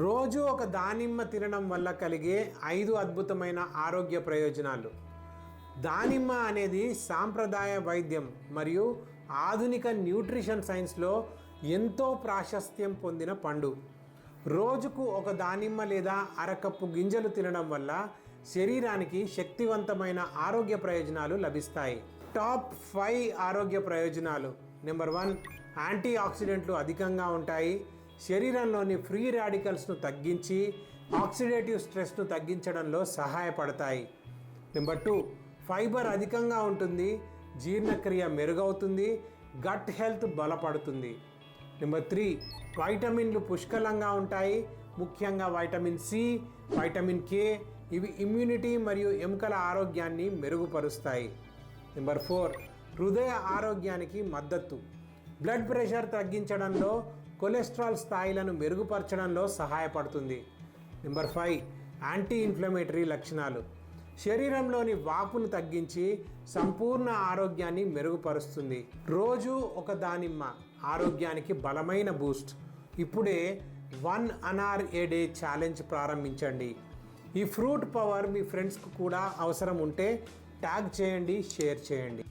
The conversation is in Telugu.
రోజు ఒక దానిమ్మ తినడం వల్ల కలిగే 5 అద్భుతమైన ఆరోగ్య ప్రయోజనాలు. దానిమ్మ అనేది సాంప్రదాయ వైద్యం మరియు ఆధునిక న్యూట్రిషన్ సైన్స్లో ఎంతో ప్రాశస్త్యం పొందిన పండు. రోజుకు ఒక దానిమ్మ లేదా అరకప్పు గింజలు తినడం వల్ల శరీరానికి శక్తివంతమైన ఆరోగ్య ప్రయోజనాలు లభిస్తాయి. టాప్ 5 ఆరోగ్య ప్రయోజనాలు. నెంబర్ 1, యాంటీ ఆక్సిడెంట్లు అధికంగా ఉంటాయి. శరీరంలోని ఫ్రీ రాడికల్స్ను తగ్గించి ఆక్సిడేటివ్ స్ట్రెస్ను తగ్గించడంలో సహాయపడతాయి. నెంబర్ 2, ఫైబర్ అధికంగా ఉంటుంది. జీర్ణక్రియ మెరుగవుతుంది. గట్ హెల్త్ బలపడుతుంది. నెంబర్ 3, వైటమిన్లు పుష్కలంగా ఉంటాయి. ముఖ్యంగా వైటమిన్ సి, వైటమిన్ కే. ఇవి ఇమ్యూనిటీ మరియు ఎముకల ఆరోగ్యాన్ని మెరుగుపరుస్తాయి. నెంబర్ 4, హృదయ ఆరోగ్యానికి మద్దతు. బ్లడ్ ప్రెషర్ తగ్గించడంలో, కొలెస్ట్రాల్ స్థాయిలను మెరుగుపరచడంలో సహాయపడుతుంది. నెంబర్ 5, యాంటీ ఇన్ఫ్లమేటరీ లక్షణాలు. శరీరంలోని వాపును తగ్గించి సంపూర్ణ ఆరోగ్యాన్ని మెరుగుపరుస్తుంది. రోజు ఒక దానిమ్మ ఆరోగ్యానికి బలమైన బూస్ట్. ఇప్పుడే 1 అనార్ ఏ డే ఛాలెంజ్ ప్రారంభించండి. ఈ ఫ్రూట్ పవర్ మీ ఫ్రెండ్స్కు కూడా అవసరం ఉంటే ట్యాగ్ చేయండి, షేర్ చేయండి.